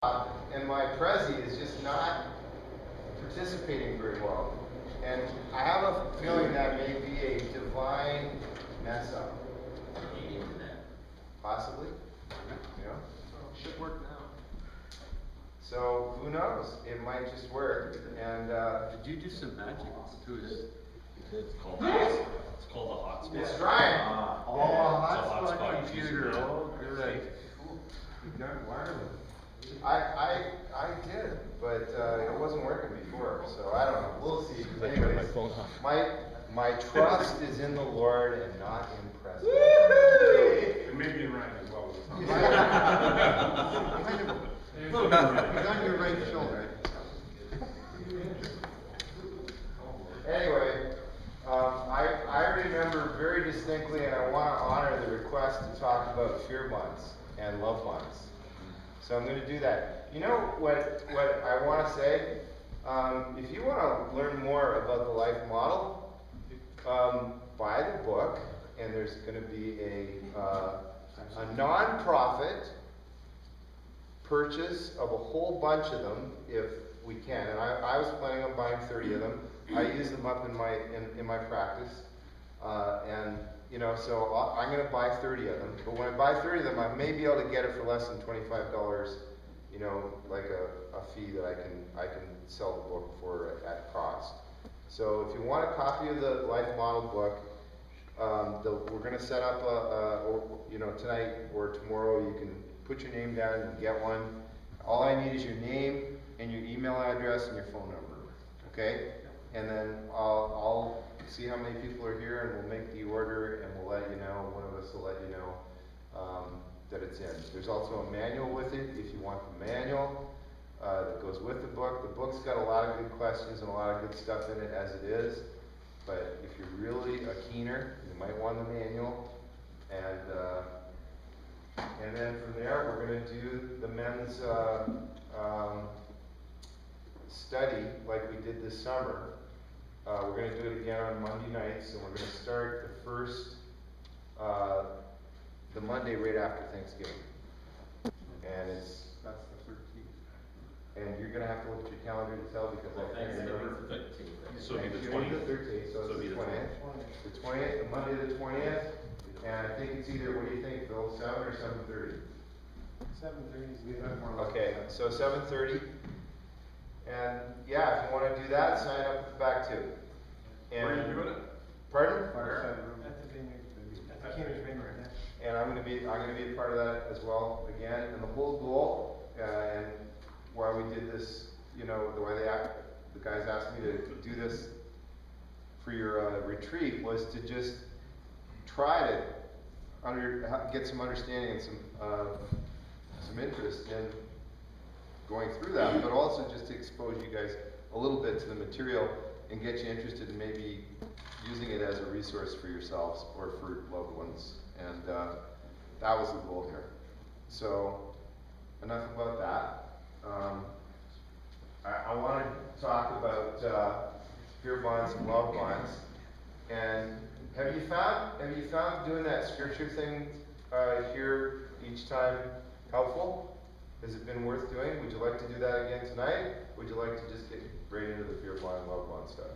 And my Prezi is just not participating very well. And I have a feeling that may be a divine mess up. Possibly. You know? Should work now. So who knows? It might just work. And did you do some magic to his? It's called the hotspot. It's trying. Hotspot computer. Oh, good. You've got wireless. I did, but it wasn't working before, so I don't know. We'll see. Anyways, my trust is in the Lord and not in President. And maybe in Ryan as well. He's on your right shoulder. Anyway, I remember very distinctly, and I want to honor the request to talk about fear bonds and love bonds. So I'm going to do that. You know what I want to say? If you want to learn more about the life model, buy the book, and there's going to be a non-profit purchase of a whole bunch of them if we can. And I was planning on buying 30 of them. I use them up in my practice, and you know, so I'm going to buy 30 of them. But when I buy 30 of them, I may be able to get it for less than $25. You know, like a fee that I can sell the book for at cost. So if you want a copy of the Life Model book, we're going to set up you know, tonight or tomorrow. You can put your name down and get one. All I need is your name and your email address and your phone number. Okay? And then I'll see how many people are here, and we'll make the order, and we'll let you know. One of us will let you know that it's in. There's also a manual with it if you want the manual that goes with the book. The book's got a lot of good questions and a lot of good stuff in it as it is, but if you're really a keener, you might want the manual. And then from there, we're going to do the men's study like we did this summer. We're going to do it again on Monday nights, and we're going to start the first, the Monday right after Thanksgiving. And that's the 13th. And you're going to have to look at your calendar to tell, because I can't remember. So it'll be the 20th. The 13th, so it's the 20th. The 20th, Monday the 20th. And I think it's either, what do you think, Phil, 7 or 7:30? 7:30 is good. Okay, so 7:30. And yeah, if you want to do that, sign up at the back too. And where are you doing it? Pardon? At the Vineyard. At the Cambridge Vineyard. And I'm going to be a part of that as well again. And the whole goal, and why we did this, you know, the way the guys asked me to do this for your retreat, was to just try to get some understanding and some interest in going through that, but also just to expose you guys a little bit to the material and get you interested in maybe using it as a resource for yourselves or for loved ones. And that was the goal here. So enough about that. I want to talk about fear bonds and love bonds. And have you found doing that scripture thing here each time helpful? Has it been worth doing? Would you like to do that again tonight? Would you like to just get right into the fear bond and love bond stuff?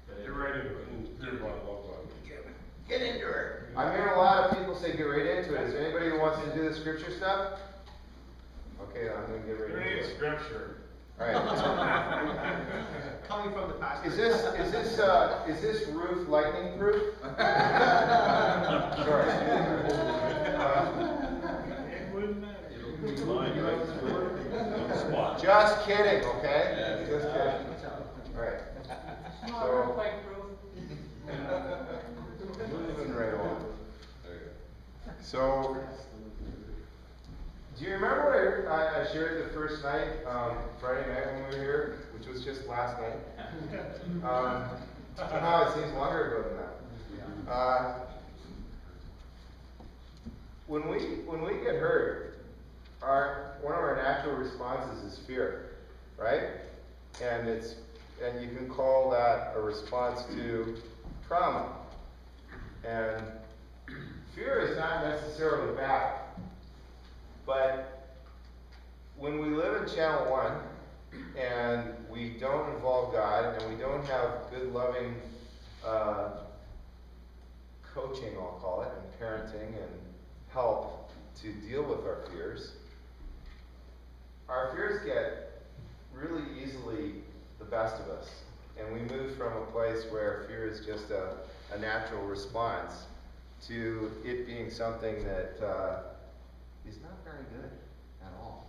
Get right into it. Fear bond, love bond. Get into it. I'm hearing a lot of people say get right into it. Is there anybody who wants to do the scripture stuff? Okay, I'm going to get right into it. Scripture. All right. Coming from the pastor. Is this roof lightning proof? Sure. It wouldn't matter. Just kidding, okay? Just kidding. All right. So, moving right on. So, do you remember what I shared the first night, Friday night when we were here, which was just last night? Somehow it seems longer ago than that. When we get hurt, one of our natural responses is fear, right? And you can call that a response to trauma. And fear is not necessarily bad, but when we live in channel 1 and we don't involve God and we don't have good, loving coaching, I'll call it, and parenting and help to deal with our fears get really easily the best of us. And we move from a place where fear is just a natural response to it being something that is not very good at all.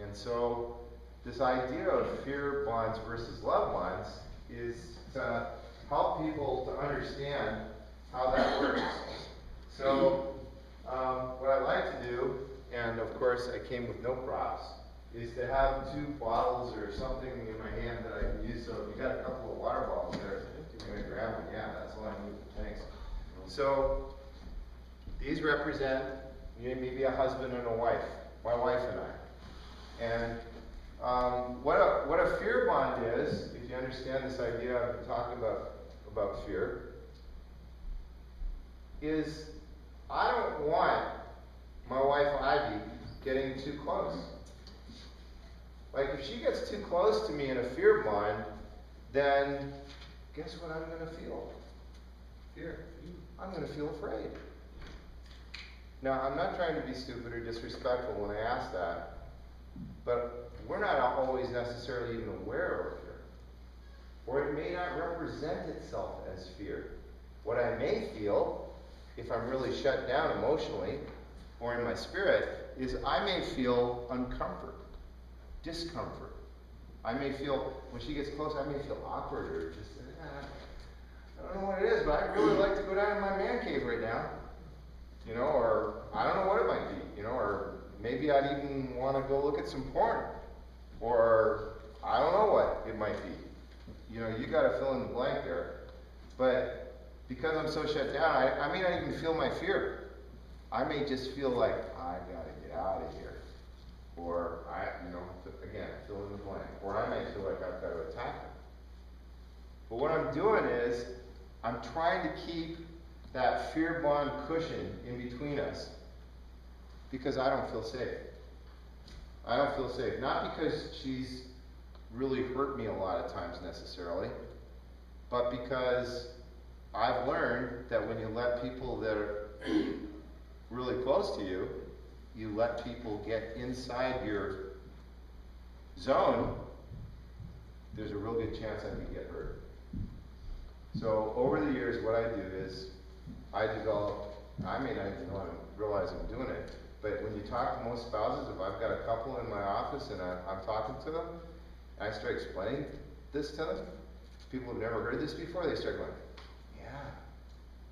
And so this idea of fear bonds versus love bonds is to help people to understand how that works. So what I like to do, and of course I came with no props, is to have 2 bottles or something in my hand that I can use. So if you got a couple of water bottles there, you're going to grab one. Yeah, that's all I need. Thanks. So these represent maybe a husband and a wife, my wife and I. And what a fear bond is, if you understand this idea I've been talking about fear, is I don't want my wife Ivy getting too close. Like if she gets too close to me in a fear bond, then guess what I'm going to feel? Fear. I'm going to feel afraid. Now, I'm not trying to be stupid or disrespectful when I ask that, but we're not always necessarily even aware of fear. Or it may not represent itself as fear. What I may feel, if I'm really shut down emotionally or in my spirit, is I may feel uncomfort, discomfort. I may feel, when she gets close, I may feel awkward or just, I don't know what it is, but I'd really like to go down to my man cave right now. Or I don't know what it might be, or maybe I'd even want to go look at some porn. Or I don't know what it might be. You got to fill in the blank there. But because I'm so shut down, I may not even feel my fear. I may just feel like, I got to get out of here. Or, again, fill in the blank. Or I may feel like I've got to attack him. But what I'm doing is, I'm trying to keep that fear bond cushion in between us because I don't feel safe. I don't feel safe. Not because she's really hurt me a lot of times necessarily, but because I've learned that when you let people that are really close to you, you let people get inside your zone, there's a real good chance I could get hurt. So over the years, what I do is I may not even realize I'm doing it, but when you talk to most spouses, if I've got a couple in my office and I'm talking to them, and I start explaining this to them, people who've never heard this before, they start going,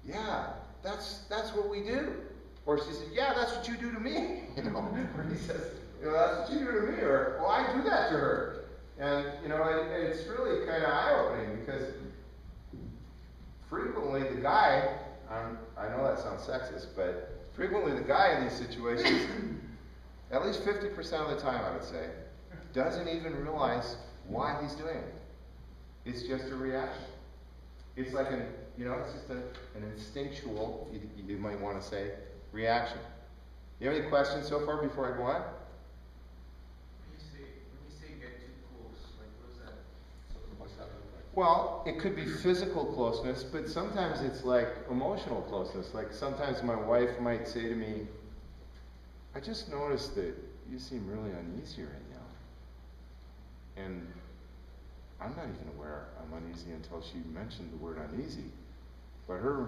yeah, that's what we do. Or she said, yeah, that's what you do to me. Or he says, that's what you do to me. Or, well, I do that to her. And, it's really kind of eye-opening because frequently the guy, I know that sounds sexist, but frequently the guy in these situations, at least 50% of the time I would say, doesn't even realize why he's doing it. It's just a reaction. It's like it's just an instinctual, you might want to say, reaction. You have any questions so far before I go on? When you say get too close, like what is that? Well, it could be physical closeness, but sometimes it's like emotional closeness. Like sometimes my wife might say to me, I just noticed that you seem really uneasy right now. And I'm not even aware I'm uneasy until she mentioned the word uneasy. But her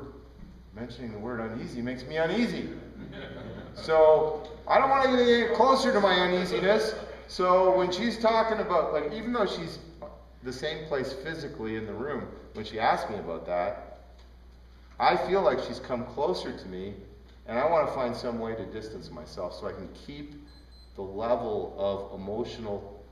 mentioning the word uneasy makes me uneasy. So I don't want to get closer to my uneasiness. So when she's talking about, like, even though she's the same place physically in the room, when she asked me about that, I feel like she's come closer to me, and I want to find some way to distance myself so I can keep the level of emotional,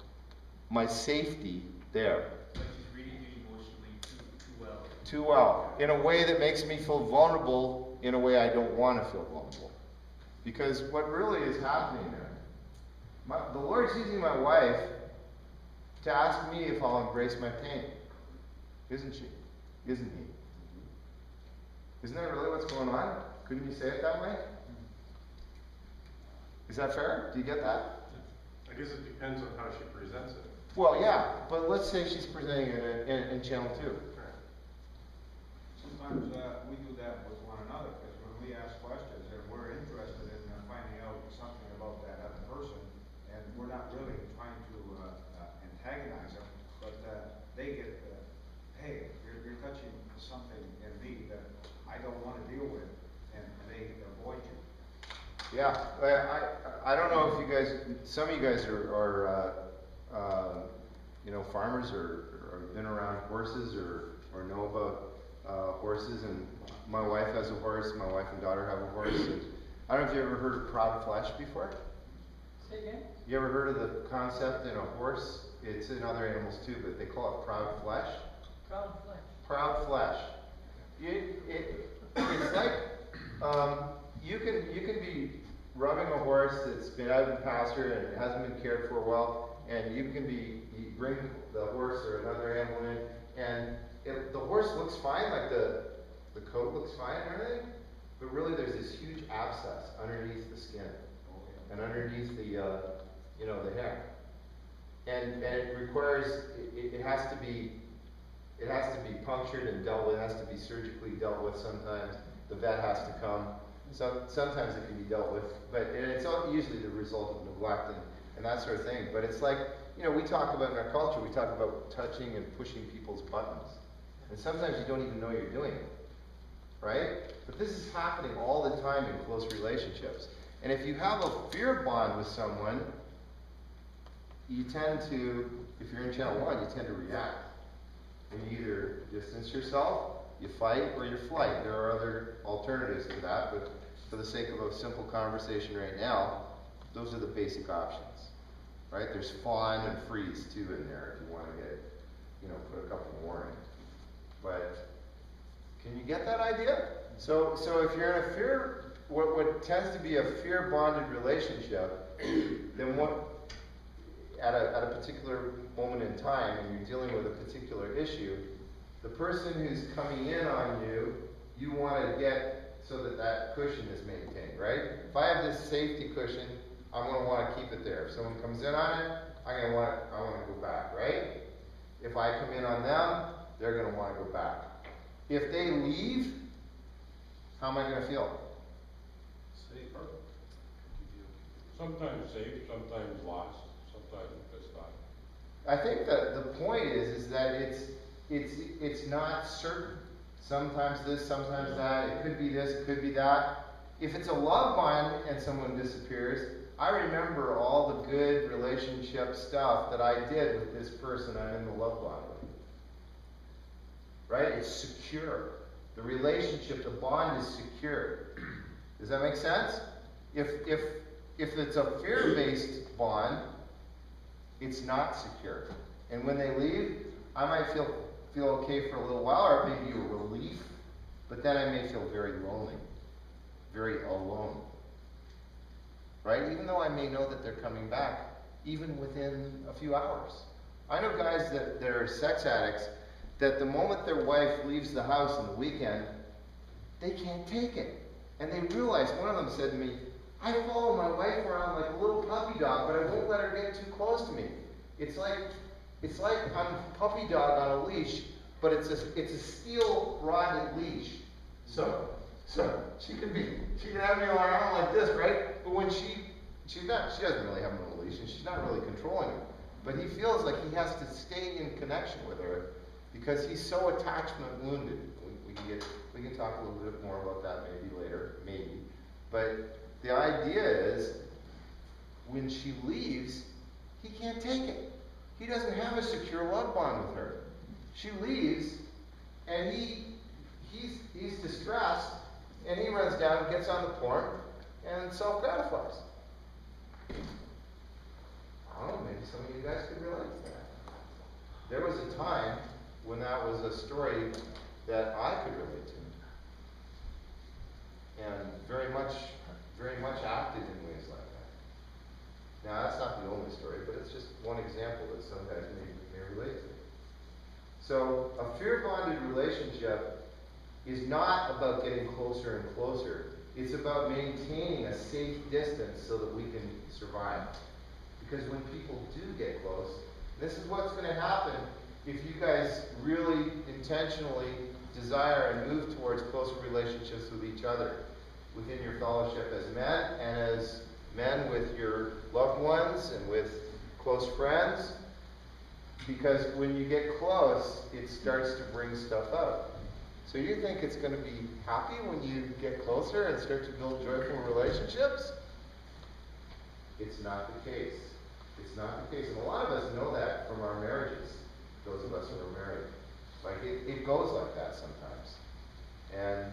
my safety there. Like she's reading you emotionally too well. Too well, in a way that makes me feel vulnerable in a way I don't want to feel vulnerable. Because what really is happening there, the Lord's using my wife to ask me if I'll embrace my pain. Isn't she? Isn't he? Isn't that really what's going on? Couldn't you say it that way? Is that fair? Do you get that? it depends on how she presents it. Well, yeah, but let's say she's presenting it in channel 2. Sometimes we do that with one another, because when we ask questions and we're interested in finding out something about that other person, and we're not really trying to antagonize them, but they get, hey, you're touching something in me that I don't want to deal with, and they avoid you. Yeah, I don't know if you guys, some of you guys are you know, farmers or been around horses or know about horses, and my wife has a horse, my wife and daughter have a horse, and I don't know if you ever heard of proud flesh before? Say again? You ever heard of the concept in a horse? It's in other animals too, but they call it proud flesh. Proud flesh. Proud flesh. It's like you can be rubbing a horse that's been out in pasture and it hasn't been cared for well, and you bring the horse or another animal in, and the horse looks fine, like the coat looks fine and everything, but really there's this huge abscess underneath the skin and underneath the you know, the hair, and it requires it has to be punctured and dealt with. It has to be surgically dealt with. Sometimes the vet has to come. Sometimes it can be dealt with, but it's usually the result of neglect and that sort of thing. But it's like, you know, we talk about in our culture, we talk about touching and pushing people's buttons, and sometimes you don't even know you're doing it, right? But this is happening all the time in close relationships. And if you have a fear bond with someone, you tend to, if you're in channel 1, you tend to react. And you either distance yourself, you fight, or you flight. There are other alternatives to that, but for the sake of a simple conversation right now, those are the basic options, right? There's fawn and freeze too in there if you want to get, you know, put a couple more in. But can you get that idea? So if you're in a fear, what tends to be a fear bonded relationship, then what? At a particular moment in time, when you're dealing with a particular issue, the person who's coming in on you, you want to get so that cushion is maintained, right? If I have this safety cushion, I'm going to want to keep it there. If someone comes in on it, I want to go back, right? If I come in on them, they're going to want to go back. If they leave, how am I going to feel? Safer. Sometimes safe, sometimes lost, sometimes pissed off. I think that the point is that it's not certain. Sometimes this, sometimes that. It could be this, it could be that. If it's a love bond and someone disappears, I remember all the good relationship stuff that I did with this person I'm in the love bond with. Right? It's secure. The relationship, the bond is secure. Does that make sense? If it's a fear-based bond, it's not secure. And when they leave, I might feel okay for a little while, or maybe a relief, but then I may feel very lonely, very alone. Right? Even though I may know that they're coming back, even within a few hours. I know guys that are sex addicts, that the moment their wife leaves the house on the weekend, they can't take it. And they realize, one of them said to me, I follow my wife around like a little puppy dog, but I won't let her get too close to me. It's like I'm a puppy dog on a leash, but it's a steel rotted leash. So she can have me around like this, right? But when she doesn't really have him on a leash, and she's not really controlling him. But he feels like he has to stay in connection with her because he's so attachment wounded. We can talk a little bit more about that maybe later, maybe. But the idea is, when she leaves, he can't take it. He doesn't have a secure love bond with her. She leaves, and he's distressed, and he runs down, gets on the porn, and self-gratifies. I don't know, maybe some of you guys could relate to that. There was a time when that was a story that I could relate to, and very much acted in ways like that. Now, that's not the only story, but it's just one example that some guys may relate to. So, a fear-bonded relationship is not about getting closer and closer. It's about maintaining a safe distance so that we can survive. Because when people do get close, this is what's going to happen if you guys really intentionally desire and move towards closer relationships with each other within your fellowship as men and as men with your loved ones and with close friends. Because when you get close, it starts to bring stuff out. So you think it's going to be happy when you get closer and start to build joyful relationships? It's not the case. It's not the case. And a lot of us know that from our marriages, those of us who are married. Like, it goes like that sometimes. And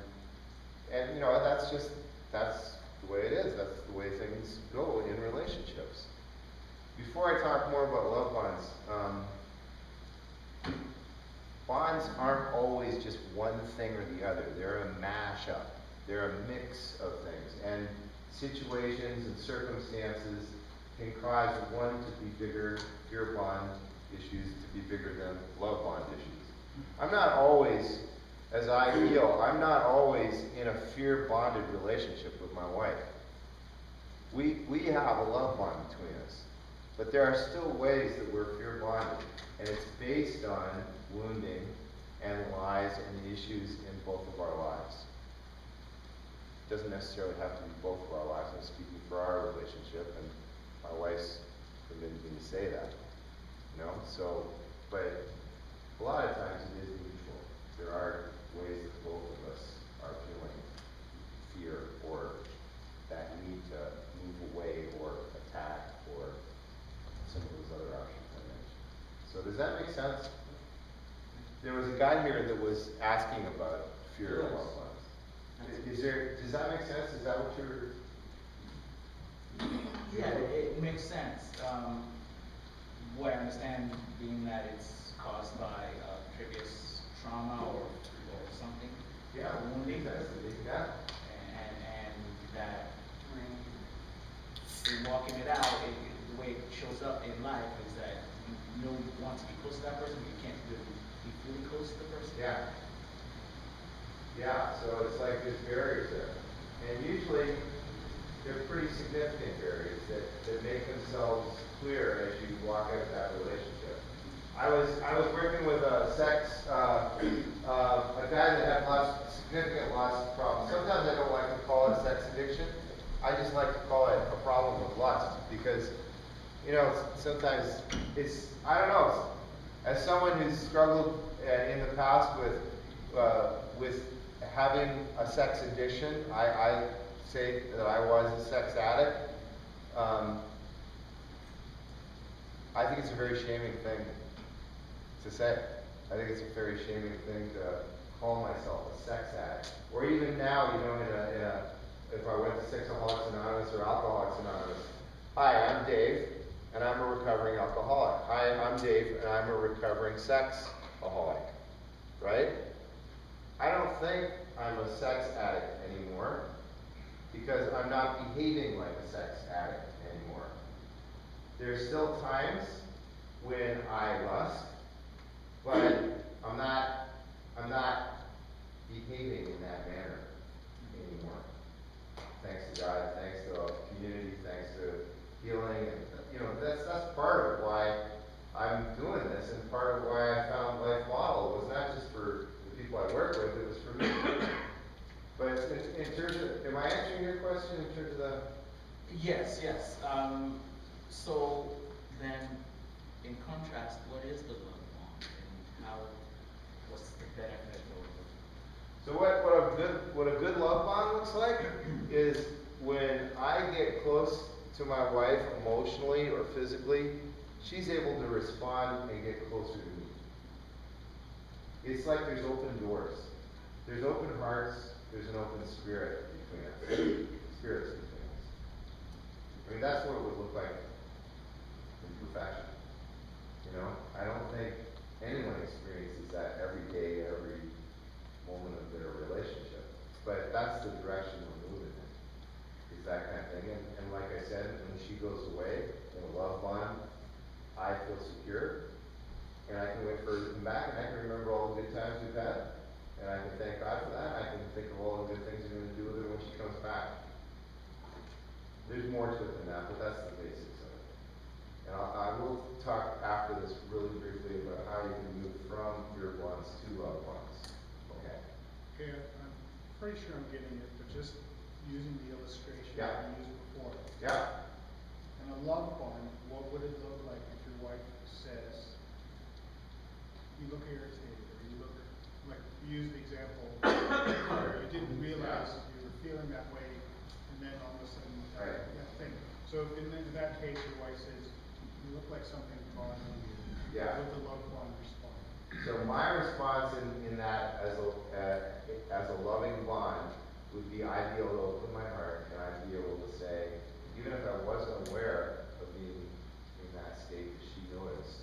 you know, that's the way it is. That's the way things go in relationships. Before I talk more about love bonds, bonds aren't always just one thing or the other. They're a mashup. They're a mix of things. And situations and circumstances can cause one to be bigger, fear bond issues to be bigger than love bond issues. I'm not always, as I feel, I'm not always in a fear bonded relationship with my wife. We have a love bond between us. But there are still ways that we're fear bonded. And it's based on wounding and lies and issues in both of our lives. It doesn't necessarily have to be both of our lives. I'm speaking for our relationship, and my wife's permitted me to say that. You know? So, but a lot of times it is mutual. There are ways that both of us are feeling fear or that need to move away or attack or some of those other options I mentioned. So does that make sense? There was a guy here that was asking about fear of loved ones. Does that make sense? Is that what you're... Yeah, it makes sense. What I understand being that it's caused by previous trauma or something. Yeah, wounding. that's the big gap. And that in walking it out, the way it shows up in life is that you know you want to be close to that person, but you can't really be fully close to the person. Yeah. Yeah, so it's like there's barriers there. And usually, they're pretty significant barriers that make themselves clear as you walk out that relationship. I was working with a guy that had significant lots of problems. Sometimes I don't like to call it sex addiction. I just like to call it a problem with lust because, you know, sometimes it's, I don't know, as someone who's struggled in the past with having a sex addiction, I say that I was a sex addict. I think it's a very shaming thing to say. I think it's a very shaming thing to call myself a sex addict. Or even now, you know, if I went to Sexaholics Anonymous or Alcoholics Anonymous, hi, I'm Dave, and I'm a recovering alcoholic. Hi, I'm Dave, and I'm a recovering sexaholic. Right? I don't think I'm a sex addict anymore because I'm not behaving like a sex addict anymore. There's still times when I lust, but I'm not behaving in that manner anymore. Thanks to God, thanks to our community, thanks to healing, and you know that's part of why I'm doing this, and part of why I found Life Model. It was not just for the people I work with; it was for me. But in terms of, am I answering your question in terms of the? Yes. So then, in contrast, what is the love bond, and what's the benefit of? So what a good love bond looks like is when I get close to my wife emotionally or physically, she's able to respond and get closer to me. It's like there's open doors. There's open hearts, there's an open spirit between us. Spirits between us. I mean, that's what it would look like in perfection. You know? I don't think anyone experiences that every day, every moment of their relationship. But that's the direction we're moving in. Is that kind of thing. And like I said, when she goes away in a love bond, I feel secure. And I can wait for her to come back, and I can remember all the good times we've had. And I can thank God for that. I can think of all the good things I'm going to do with her when she comes back. There's more to it than that, but that's the basics of it. pretty sure I'm getting it, but just using the illustration Yeah. that I used before. Yeah, In a love bond, what would it look like if your wife says, you look irritated, or you look, like, you use the example, where you didn't realize you were feeling that way, and then all of a sudden, Right. that thing. So in that case, your wife says, you look like something bothering you. Yeah. What would the love bond respond? so my response in that as a loving bond would be I'd be able to open my heart and I'd be able to say, even if I wasn't aware of being in that state that she noticed,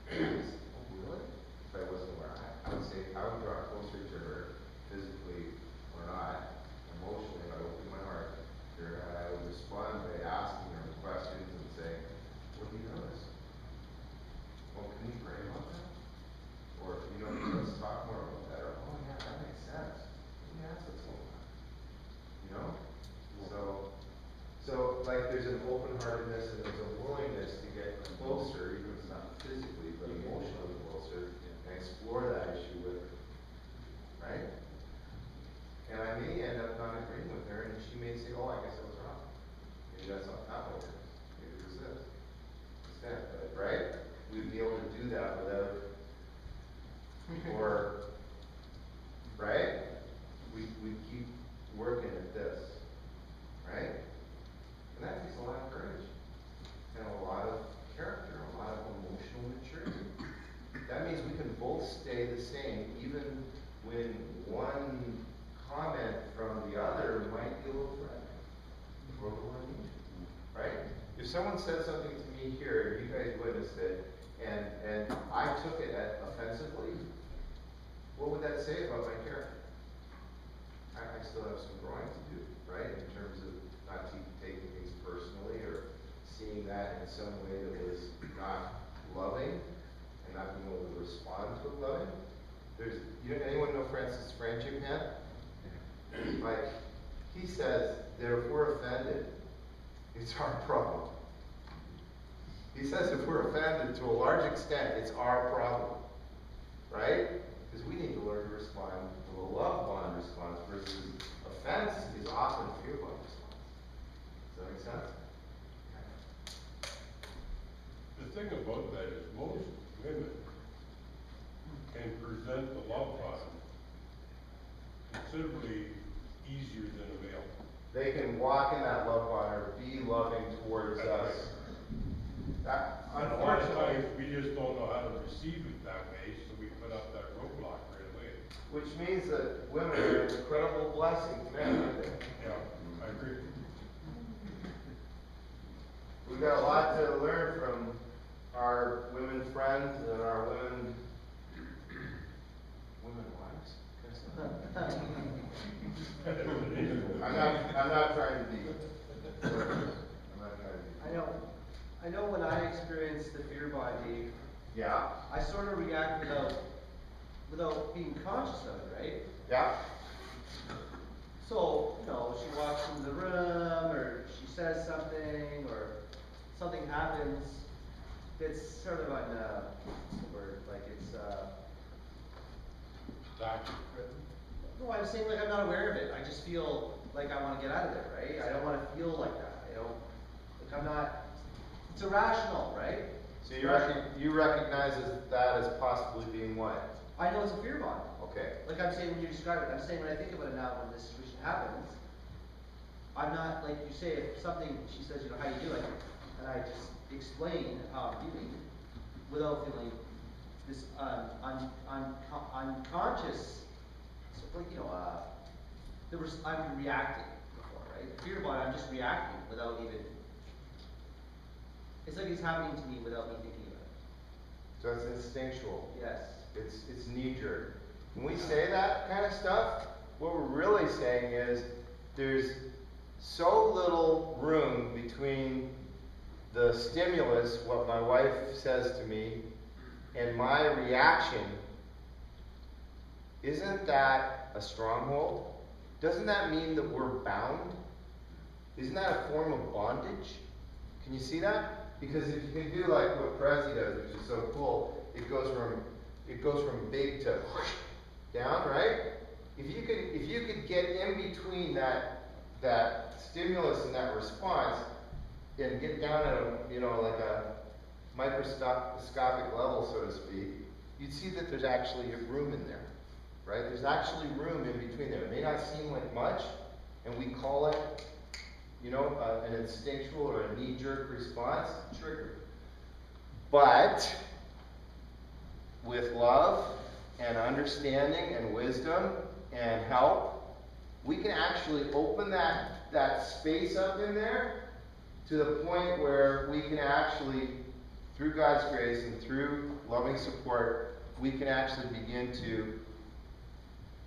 oh really? If I wasn't aware, I would say, I would draw closer to her, physically or not, emotionally, I would open my heart to her, and I would respond by asking her questions and saying, what do you notice? Well, can we pray about that? Or, let's talk more about that, or, oh yeah, that makes sense. Yeah, that's what's going on. So like there's an open-heartedness and there's a willingness to get closer, even if it's not physically, but emotionally closer, and explore that issue with her, right? And I may end up not agreeing with her, and she may say, oh, I guess I was wrong. Maybe that's not that way. Maybe it was this. Instead, but, right? We'd be able to do that without, or, right? We keep working at this, right? And that takes a lot of courage, and a lot of character, a lot of emotional maturity. That means we can both stay the same, even when one comment from the other might be a little threatening, or a little unusual, right? If someone said something to me here, and you guys witnessed it, and I took it offensively, what would that say about my character? I still have some growing to do, right? In terms of not taking things personally or seeing that in some way that was not loving and not being able to respond to it loving. Anyone know Francis Frangipane? Like, he says that if we're offended, it's our problem. He says if we're offended to a large extent, it's our problem, right? Because we need to learn to respond to a love bond response versus offense is often a fear bond response. Does that make sense? The thing about that is most women can present the love bond considerably easier than a male. They can walk in that love bond or be loving towards us. And a lot of times, we just don't know how to receive it that way, so we put up that roadblock right away. Which means that women are an incredible blessing to men, aren't they? Yeah, I agree. We've got a lot to learn from our women friends and our women wives. I'm not trying to be. I know when I experienced the fear bonding, Yeah. I sort of react without being conscious of it, right? Yeah. So, she walks into the room, or she says something, or something happens that's sort of what's the word, like it's, no, I'm saying like I'm not aware of it. I just feel like I want to get out of there, right? I don't want to feel like that. I'm not, it's irrational, right? So you recognize that as possibly being what? I know it's a fear bond. Okay. Like I'm saying when you describe it, I'm saying when I think about it now, when this situation happens, I'm not, like you say, if something, she says, how you doing? And I just explain how I'm doing without feeling this unconscious, like, I'm reacting before, right? Fear bond, I'm just reacting without even, it's like it's happening to me without me thinking about it. So it's instinctual. Yes. It's knee-jerk. When we say that kind of stuff, what we're really saying is there's so little room between the stimulus, what my wife says to me, and my reaction. Isn't that a stronghold? Doesn't that mean that we're bound? Isn't that a form of bondage? Can you see that? Because if you can do like what Prezi does, which is so cool, it goes from big to down, right? If you could get in between that stimulus and that response and get down at like a microscopic level, so to speak, you'd see that there's actually room in there, right? There's actually room in between there. It may not seem like much, and we call it, an instinctual or a knee-jerk response, trigger. But with love and understanding and wisdom and help, we can actually open that space up in there to the point where we can actually, through God's grace and through loving support, we can actually begin to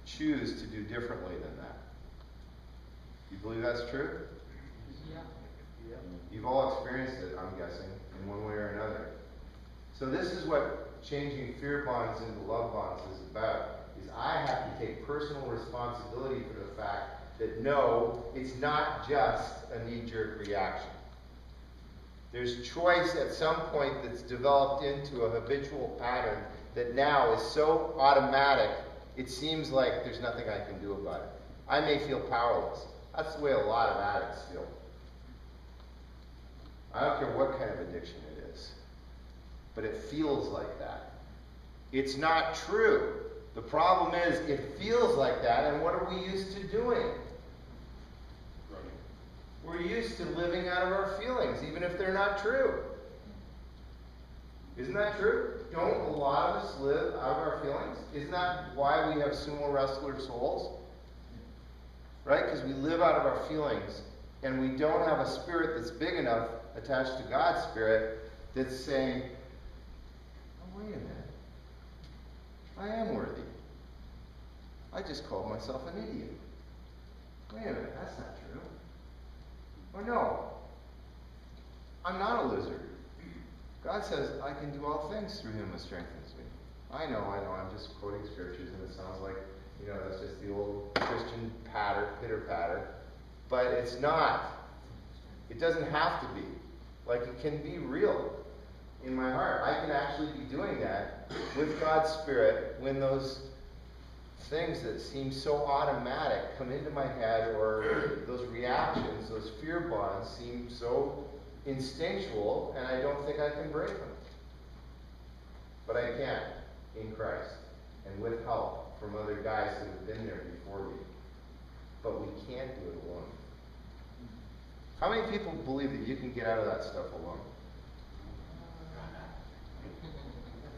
choose to do differently than that. You believe that's true? Yeah. You've all experienced it, I'm guessing, in one way or another. So this is what changing fear bonds into love bonds is about, is I have to take personal responsibility for the fact that no, it's not just a knee-jerk reaction. There's choice at some point that's developed into a habitual pattern that now is so automatic, it seems like there's nothing I can do about it. I may feel powerless. That's the way a lot of addicts feel. I don't care what kind of addiction it is, but it feels like that. It's not true. The problem is it feels like that, and what are we used to doing? We're used to living out of our feelings, even if they're not true. Isn't that true? Don't a lot of us live out of our feelings? Isn't that why we have sumo wrestler souls? Right? Because we live out of our feelings, and we don't have a spirit that's big enough attached to God's spirit that's saying, oh, wait a minute. I am worthy. I just called myself an idiot. Wait a minute, that's not true. Or no, I'm not a lizard. God says, I can do all things through him who strengthens me. I know, I'm just quoting scriptures, and it sounds like, that's just the old Christian pitter-patter. But it's not. It doesn't have to be. Like, it can be real in my heart. I can actually be doing that with God's Spirit when those things that seem so automatic come into my head, or those reactions, those fear bonds seem so instinctual, and I don't think I can break them. But I can in Christ, and with help from other guys that have been there before me. But we can't do it alone. How many people believe that you can get out of that stuff alone?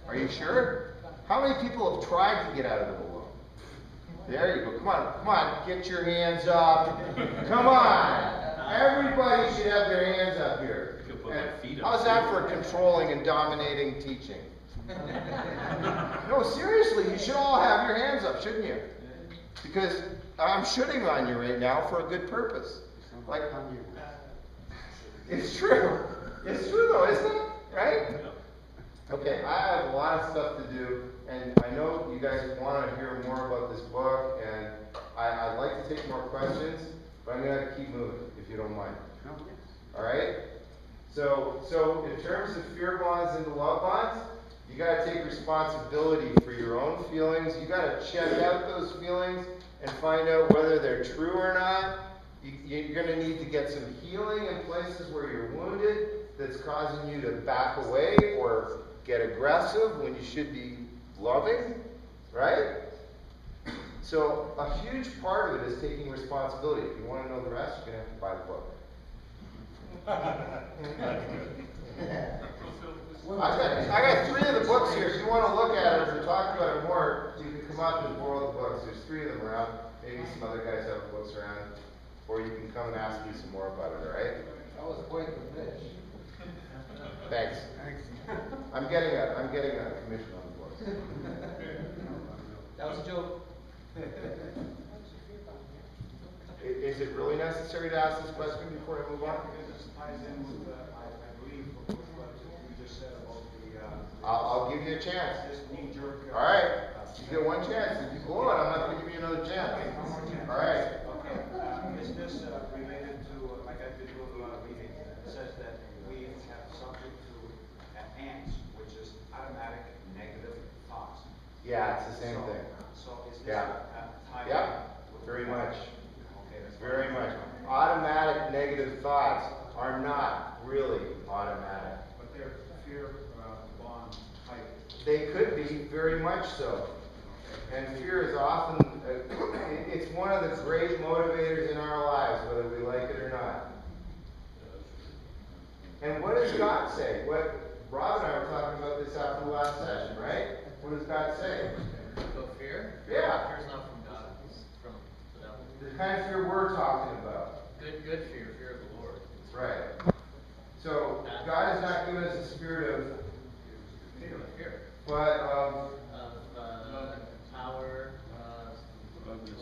Are you sure? How many people have tried to get out of it alone? There you go. Come on, get your hands up. Come on. Everybody should have their hands up here. You could put my feet up. How's that for controlling and dominating teaching? No, seriously, you should all have your hands up, shouldn't you? Because I'm shooting on you right now for a good purpose. Like, it's true. It's true though, isn't it? Right? Okay, I have a lot of stuff to do, and I know you guys want to hear more about this book, and I'd like to take more questions, but I'm going to keep moving, if you don't mind. All right? So in terms of fear bonds into love bonds, you got to take responsibility for your own feelings. You got to check out those feelings and find out whether they're true or not. You're going to need to get some healing in places where you're wounded that's causing you to back away or get aggressive when you should be loving, right? So a huge part of it is taking responsibility. If you want to know the rest, you're going to have to buy the book. I got 3 of the books here. If you want to look at it or talk about it more, you can come up and borrow the books. There's 3 of them around. Maybe some other guys have books around. Or you can come and ask me some more about it, all right? That was quite the pitch. Thanks. I'm getting a commission on the books. That was a joke. Is it really necessary to ask this question before I move on? Because this ties in with, I believe, with what you just said about the, I'll give you a chance. this knee-jerk. All right. You get one chance. If you blow it, I'm not going to give you another chance. All right. Okay, is this related to, like I've been doing a lot of reading, it says that we have something to ants, which is automatic negative thoughts. Yeah, it's the same thing. So is this Yeah. tied Yeah, very much. Okay, that's Very much. Automatic negative thoughts are not really automatic. But they're fear, bond type. They could be, very much so. And fear is often, it's one of the great motivators in our lives, whether we like it or not. And what does God say? What Rob and I were talking about this after the last session, right? What does God say? So fear? Yeah. Fear's not from God, it's from the devil. The kind of fear we're talking about. Good fear, fear of the Lord. Right. So God has not given us a spirit of, Fear. but Of, power,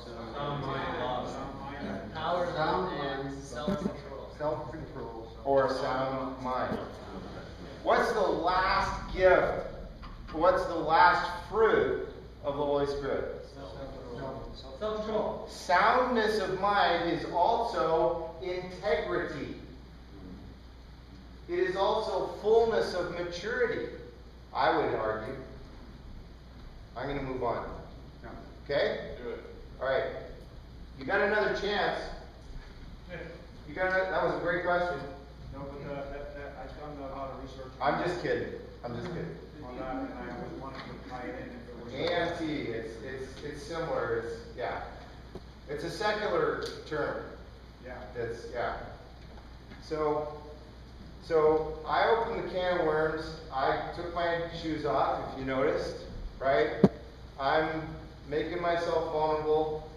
Sound mind. love. Power, love, and self-control. Self-control. or a sound mind. What's the last gift? What's the last fruit of the Holy Spirit? Self-control. Soundness of mind is also integrity. It is also fullness of maturity, I would argue. I'm going to move on. Okay? Do it. All right. You got another chance. You got another, that was a great question. No, but I've done a lot of research. I'm just kidding. I'm just kidding. On that, and I was wanting to tie it in if it was. AMT, it's similar. It's a secular term. Yeah. Yeah. So I opened the can of worms. I took my shoes off, if you noticed, right? I'm making myself vulnerable.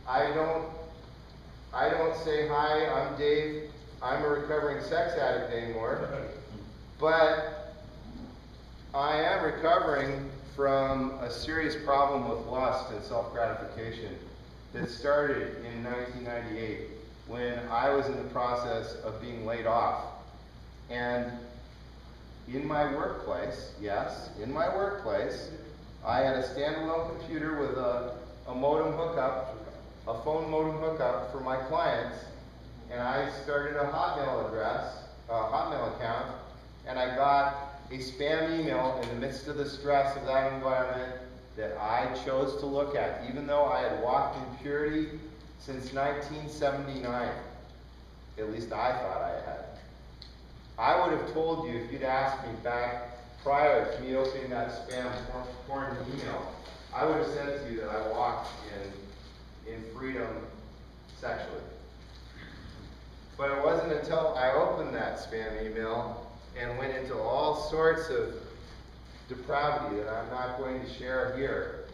I don't say hi, I'm Dave. I'm a recovering sex addict anymore. But I am recovering from a serious problem with lust and self-gratification that started in 1998 when I was in the process of being laid off. And in my workplace, yes, in my workplace, I had a standalone computer with a modem hookup, a phone modem hookup for my clients, and I started a Hotmail account, and I got a spam email in the midst of the stress of that environment that I chose to look at, even though I had walked in purity since 1979. At least I thought I had. I would have told you if you'd asked me back prior to me opening that spam porn email, I would have said to you that I walked in freedom sexually. But it wasn't until I opened that spam email and went into all sorts of depravity that I'm not going to share here,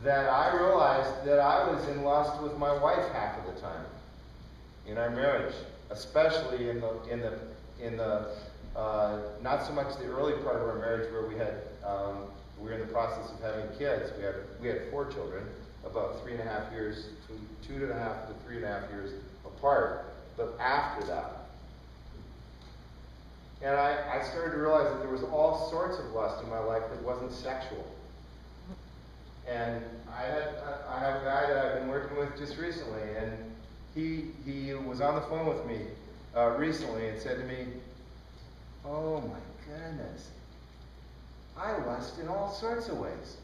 that I realized that I was in lust with my wife half of the time in our marriage, especially in the not so much the early part of our marriage where we were in the process of having kids. We had 4 children, about 3.5 years, 2.5 to 3.5 years apart. But after that, and I started to realize that there was all sorts of lust in my life that wasn't sexual. And I have a guy that I've been working with just recently, and he was on the phone with me recently and said to me, "Oh my goodness, I lust in all sorts of ways."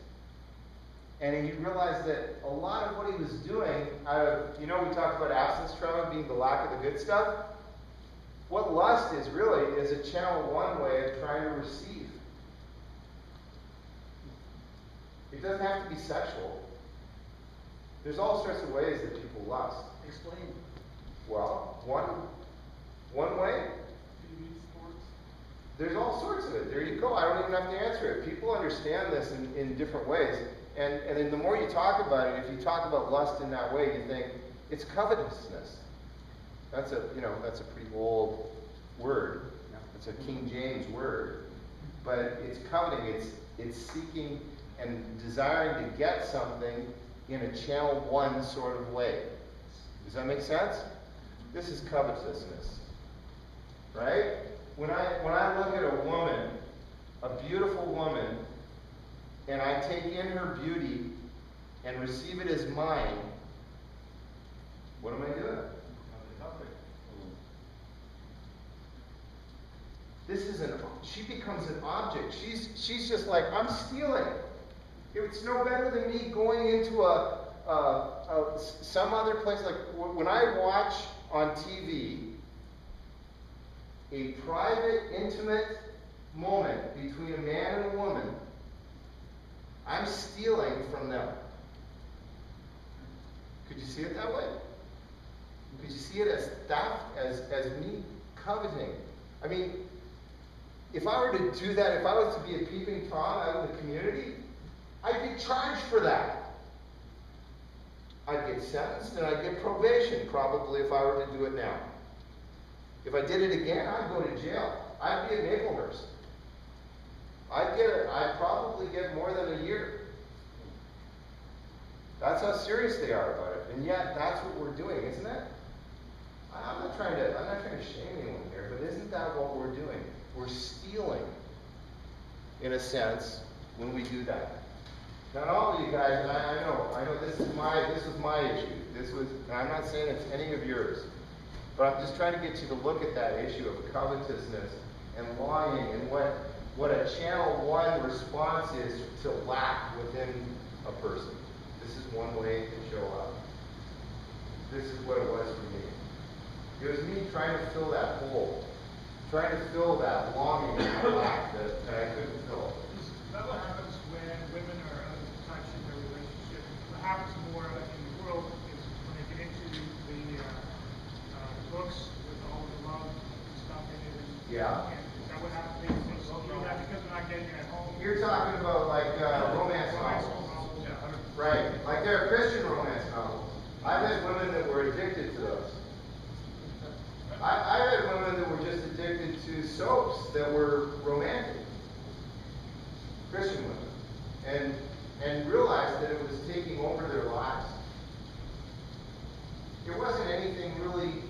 And he realized that a lot of what he was doing out of, we talk about absence trauma being the lack of the good stuff. What lust is really is a channel 1 way of trying to receive. It doesn't have to be sexual. There's all sorts of ways that people lust. Explain. Well, one way. There's all sorts of it. There you go. I don't even have to answer it. People understand this in different ways. And then the more you talk about it, if you talk about lust in that way, you think it's covetousness. That's a pretty old word. It's a King James word. But it's coveting. It's seeking and desiring to get something in a channel 1 sort of way. Does that make sense? This is covetousness. Right? When I look at a woman, a beautiful woman, and I take in her beauty and receive it as mine, what am I doing? She becomes an object. She's just like, I'm stealing. It's no better than me going into some other place. Like when I watch on TV a private, intimate moment between a man and a woman, I'm stealing from them. Could you see it that way? Could you see it as theft, as me coveting? I mean, if I were to do that, if I was to be a peeping Tom out in the community, I'd get charged for that. I'd get sentenced and I'd get probation, probably, if I were to do it now. If I did it again, I'd go to jail. I'd be at Maplehurst. I'd probably get more than a year. That's how serious they are about it. And yet, that's what we're doing, isn't it? I'm not trying to shame anyone here, but isn't that what we're doing? We're stealing, in a sense, when we do that. Not all of you guys, and I know this was my issue. And I'm not saying it's any of yours, but I'm just trying to get you to look at that issue of covetousness and longing and what a Channel 1 response is to lack within a person. This is one way it can show up. This is what it was for me. It was me trying to fill that hole, trying to fill that longing and lack that I couldn't fill. Is that what happens when women are out of touch in their relationship? What happens more in the world is when they get into the books with all the love and stuff in it. Yeah. And is that what happens? They do that because they're not getting it at home. You're talking about like romance novels. Yeah. Right. Like they're Christian romance novels. I've had women that were addicted to those. I've had women that were just addicted to soaps that were romantic. Christian women. And realized that it was taking over their lives. It wasn't anything really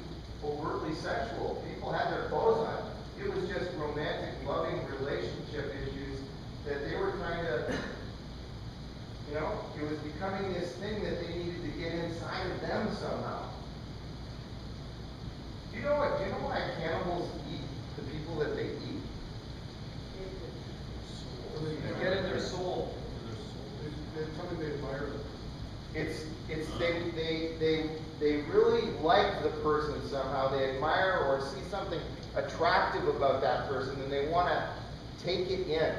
overtly sexual. People had their clothes on. It was just romantic, loving relationship issues that they were trying to, it was becoming this thing that they needed to get inside of them somehow. Do you know why cannibals eat the people that they eat? You get in their soul. It's something they admire. They really like the person somehow. They admire or see something attractive about that person, and they want to take it in.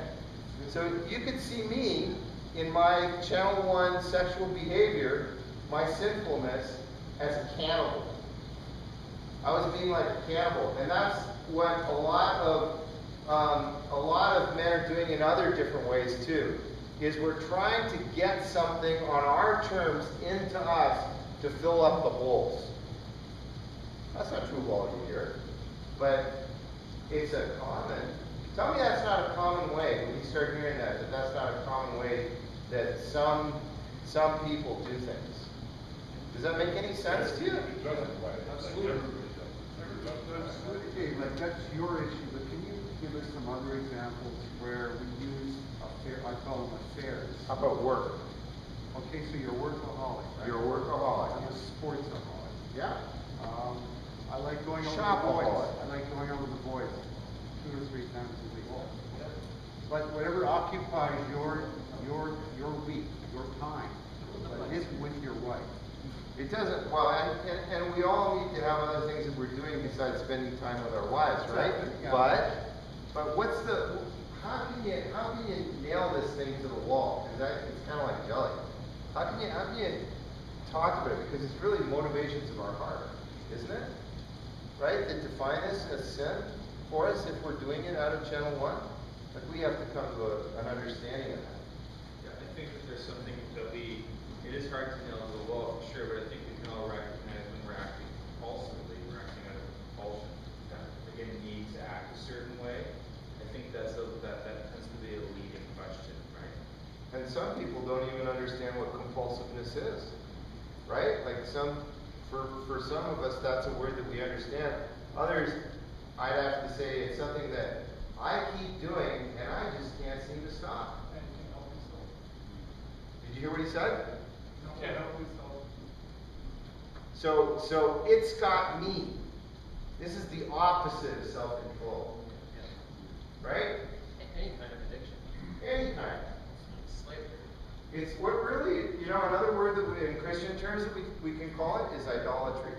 So you could see me in my Channel 1 sexual behavior, my sinfulness, as a cannibal. I was being like a cannibal, and that's what a lot of men are doing in other different ways too. Is we're trying to get something on our terms into us to fill up the holes. That's not true of all of you here, but it's a common. Tell me that's not a common way when you start hearing that that's not a common way that some people do things. Does that make any sense to you? Absolutely. Okay, like that's your issue, but can you give us some other examples where we use I call them affairs? How about work? Okay, so you're a workaholic, right? You're a workaholic. I'm a sportsaholic. Yeah. I like going out with the Shopaholic. boys. I like going out with the boys 2 or 3 times a week. But whatever occupies your week, your time, but isn't with your wife. It doesn't, well, and we all need to have other things that we're doing besides spending time with our wives, right? Exactly, yeah. But how can you nail this thing to the wall? Because it's kind of like jelly. How can you talk about it? Because it's really motivations of our heart, isn't it? Right? That define this as sin for us if we're doing it out of Channel 1? Like we have to come to an understanding of that. Yeah, I think that there's something that it is hard to nail to the wall for sure, but I think we can all recognize when we're acting compulsively, we're acting out of compulsion, again, need to act a certain way. I think that tends to be a leading question, right? And some people don't even understand what compulsiveness is, right? Like for some of us, that's a word that we understand. Others, I'd have to say it's something that I keep doing and I just can't seem to stop. Did you hear what he said? So it's got me. This is the opposite of self-control. Right? Any kind of addiction. Any kind. Slavery. It's what really, another word that in Christian terms that we can call it is idolatry.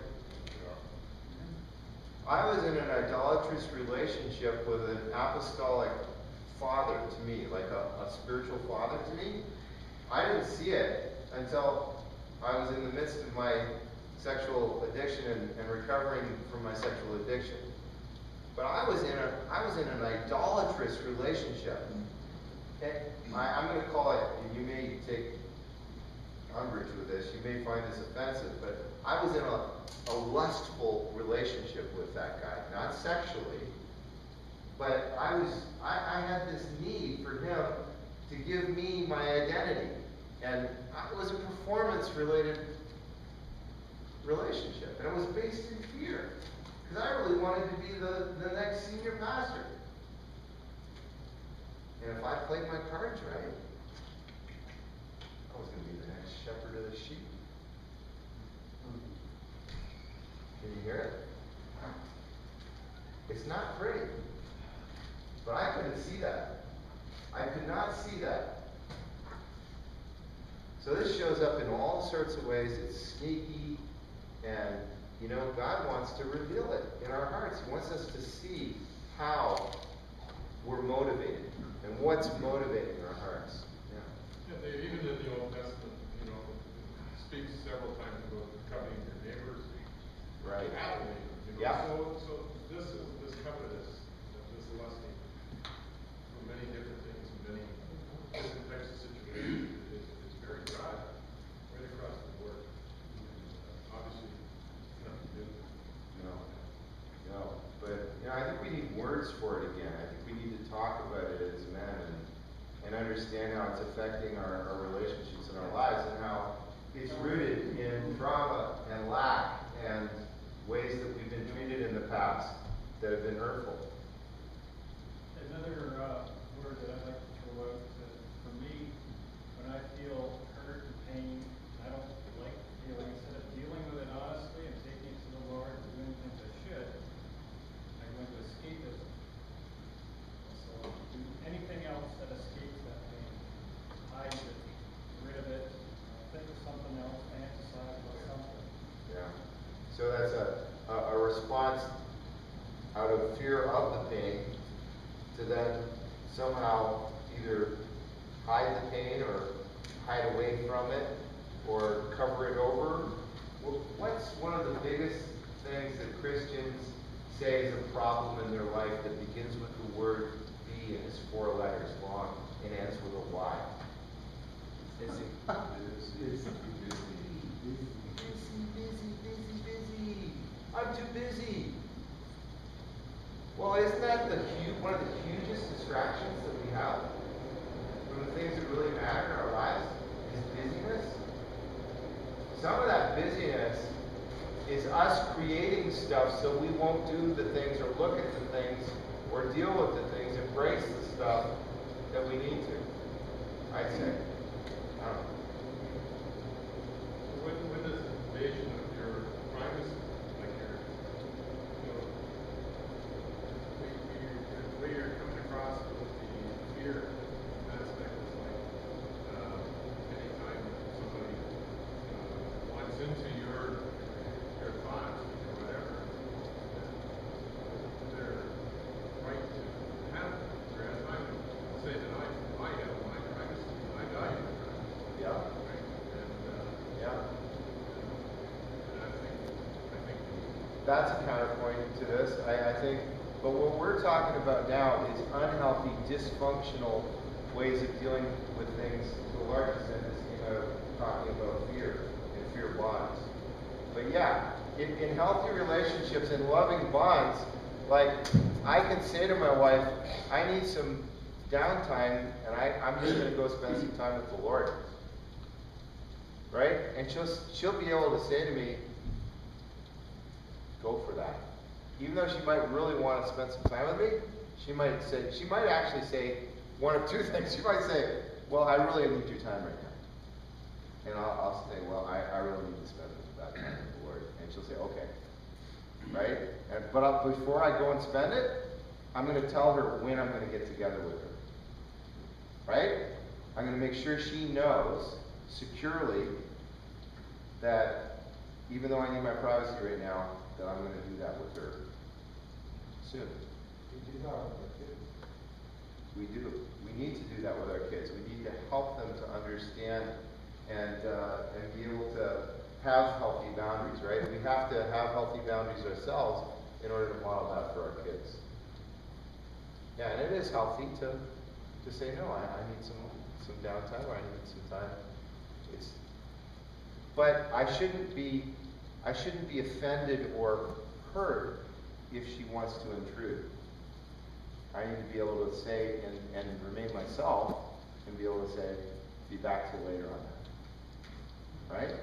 I was in an idolatrous relationship with an apostolic father to me, like a spiritual father to me. I didn't see it until I was in the midst of my sexual addiction and recovering from my sexual addiction. But I was in an idolatrous relationship. I'm going to call it, and you may take umbrage with this, you may find this offensive, but I was in a lustful relationship with that guy, not sexually, but I had this need for him to give me my identity, and it was a performance-related relationship, and it was based in fear, because I really wanted to be the next senior pastor. And if I played my cards right, I was going to be the next shepherd of the sheep. Can you hear it? It's not pretty. But I couldn't see that. I could not see that. So this shows up in all sorts of ways. It's sneaky. And, God wants to reveal it in our hearts. He wants us to see how we're motivated and what's motivating our hearts. Yeah, even in the Old Testament, speaks several times about coveting your neighbors. Right. Yeah. So this covenant is this lusting for many different things, many different types of situations. It's very broad, right across the board. Obviously, nothing new. No. But I think we need words for it again. I think we need to talk about it as men and understand how it's affecting our relationships in our lives and how it's rooted in trauma and lack and ways that we've been treated in the past that have been hurtful. Another word that I'd like to throw out for me, when I feel hurt and pain, I don't like the feeling. Instead of dealing with it honestly and taking it to the Lord and doing things I should, I go into escapism. So do anything else that escapes that pain, hide it, get rid of it, think of something else, fantasize about something. Yeah. So that's a response out of fear of the pain to then somehow either hide the pain or hide away from it or cover it over. What's one of the biggest things that Christians say is a problem in their life that begins with the word B and is 4 letters long and ends with a Y? Busy. Busy. I'm too busy. Well, isn't that one of the hugest distractions that we have from the things that really matter in our lives is busyness? Some of that busyness is us creating stuff so we won't do the things or look at the things or deal with the things, embrace the stuff that we need to. I'd say. I don't know. When this invasion of your privacy, like the way you're coming across with the fear aspect is like anytime somebody wants into your thoughts or whatever, they're right to have it. Whereas I would say that I have my privacy, I value my privacy. Yeah. Right? Yeah. And I think That's a counterpoint to this, I think. But what we're talking about now is unhealthy, dysfunctional ways of dealing with things. To a large extent, this came out of talking about fear and fear bonds. But yeah, in healthy relationships and loving bonds, like I can say to my wife, I need some downtime, and I'm just going to go spend some time with the Lord. Right? And she'll be able to say to me, go for that. Even though she might really want to spend some time with me, she might actually say one of two things. She might say, well, I really need your time right now. And I'll say, well, I really need to spend that time with the Lord. And she'll say, okay. Right? But before I go and spend it, I'm going to tell her when I'm going to get together with her. Right? I'm gonna make sure she knows securely that even though I need my privacy right now, that I'm gonna do that with her soon. You do that with the kids. We do. We need to do that with our kids. We need to help them to understand and be able to have healthy boundaries, right? We have to have healthy boundaries ourselves in order to model that for our kids. Yeah, and it is healthy to say, no, I need some downtime, or I need some time. But I shouldn't be offended or hurt if she wants to intrude. I need to be able to say and remain myself and be able to say, be back to you later on that. Right?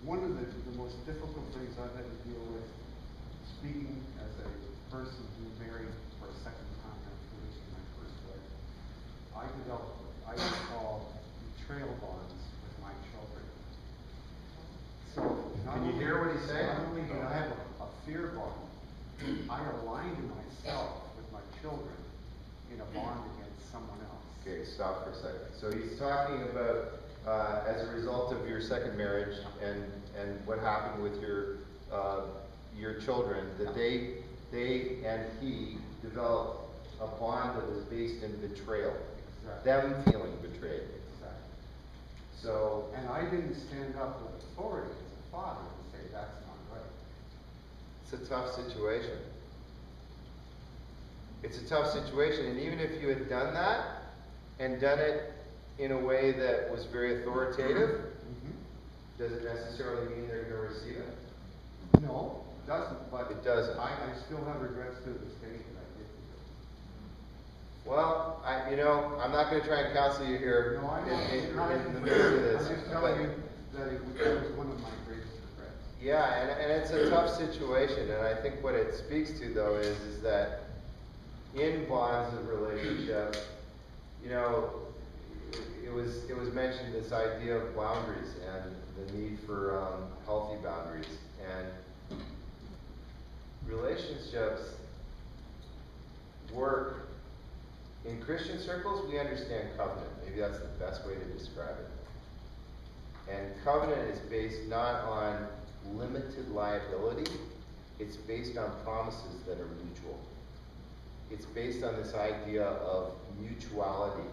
One of the most difficult things I've had to deal with, speaking as a person who married for a second time after losing my first wife, I developed what I would call betrayal bonds with my children. So, Can you hear what he's saying? Not only did I have a fear bond, I aligned myself with my children in a bond against someone else. Okay, stop for a second. So he's talking about as a result of your second marriage and what happened with your children, that they and he developed a bond that was based in betrayal. Exactly. Them feeling betrayed. Exactly. So, And I didn't stand up with authority as a father and say, that's not right. it's a tough situation. It's a tough situation, and even if you had done that and done it in a way that was very authoritative, does it necessarily mean they're going to receive it? No, it doesn't, but. It doesn't. I still have regrets to this day that I didn't do it. Well, I'm not going to try and counsel you here No, I know. in the midst of this. I'm just telling you that it was one of my greatest regrets. Yeah, and it's a tough situation, and I think what it speaks to, though, is that in bonds of relationship, it was mentioned, this idea of boundaries and the need for healthy boundaries. And relationships work. In Christian circles, we understand covenant. Maybe that's the best way to describe it. And covenant is based not on limited liability, it's based on promises that are mutual. It's based on this idea of mutuality.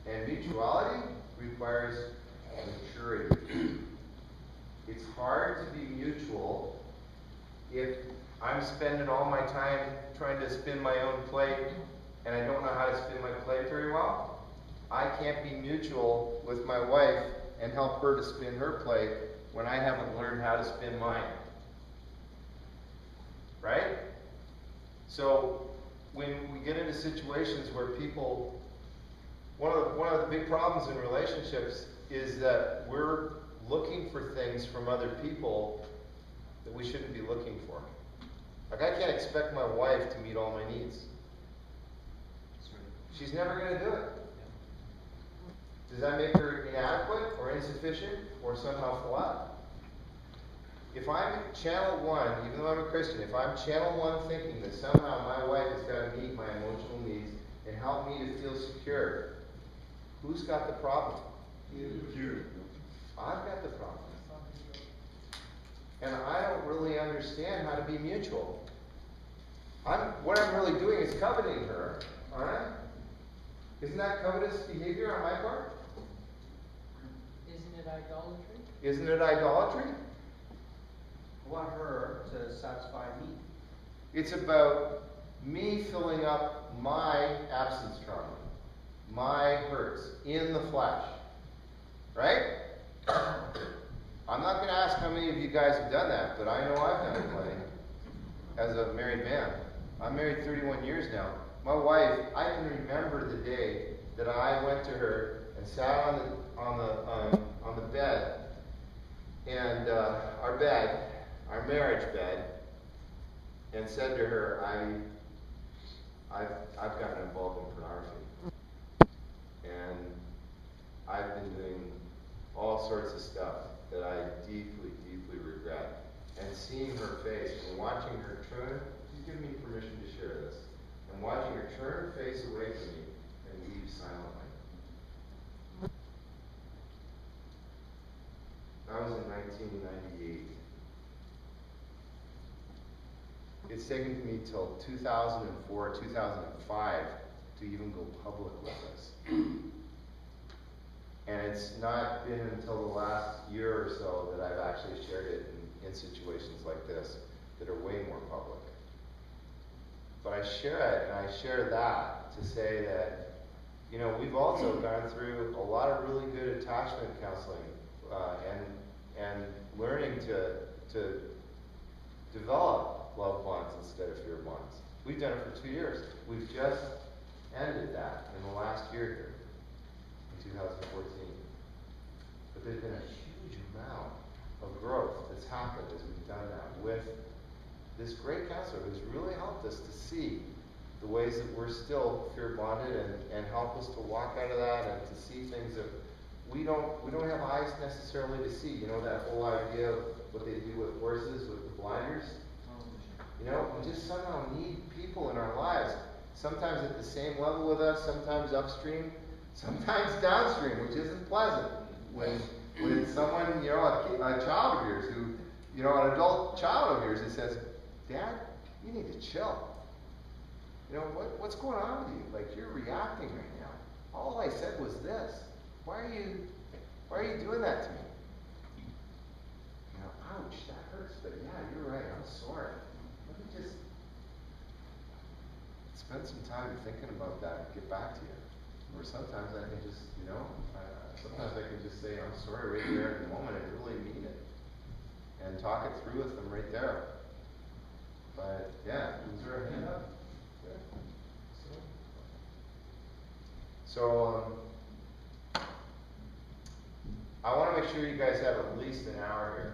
And mutuality requires maturity. It's hard to be mutual if I'm spending all my time trying to spin my own plate and I don't know how to spin my plate very well. I can't be mutual with my wife and help her to spin her plate when I haven't learned how to spin mine. Right? So when we get into situations where people, one of the big problems in relationships is that we're looking for things from other people that we shouldn't be looking for. Like, I can't expect my wife to meet all my needs. She's never going to do it. Does that make her inadequate or insufficient or somehow flawed? If I'm channel one, even though I'm a Christian, if I'm channel one thinking that somehow my wife has got to meet my emotional needs and help me to feel secure, who's got the problem? You. I've got the problem. And I don't really understand how to be mutual. What I'm really doing is coveting her, aren't I? Isn't that covetous behavior on my part? Isn't it idolatry? Isn't it idolatry? I want her to satisfy me. It's about me filling up my absence trauma, my hurts in the flesh. Right? I'm not going to ask how many of you guys have done that, but I know I've done it plenty as a married man. I'm married 31 years now. My wife, I can remember the day that I went to her and sat on the bed, and our marriage bed, and said to her, I've gotten involved in pornography, and I've been doing all sorts of stuff that I deeply, deeply regret. And seeing her face and watching her turn, she's given me permission to share this, and watching her turn her face away from me and leave silently. 1998. It's taken me till 2004, 2005 to even go public with this. And it's not been until the last year or so that I've actually shared it in situations like this that are way more public. But I share it, and I share that to say that, you know, we've also gone through a lot of really good attachment counseling and learning to develop love bonds instead of fear bonds. We've done it for 2 years. We've just ended that in the last year here, in 2014. But there's been a huge amount of growth that's happened as we've done that with this great counselor who's really helped us to see the ways that we're still fear bonded and help us to walk out of that and to see things that we don't have eyes necessarily to see. You know, that whole idea of what they do with horses with the blinders. You know, we just somehow need people in our lives. Sometimes at the same level with us, sometimes upstream, sometimes downstream, which isn't pleasant. When it's someone, you know, a child of yours who, you know, an adult child of yours who says, Dad, you need to chill. You know, what's going on with you? Like, you're reacting right now. All I said was this. Why are you doing that to me? You know, ouch, that hurts, but yeah, you're right, I'm sorry. Let me just spend some time thinking about that and get back to you. Or sometimes I can just, you know, sometimes I can just say, I'm sorry right there at the moment and really mean it. And talk it through with them right there. But, yeah, is there a hand up? Yeah. So, I want to make sure you guys have at least an hour here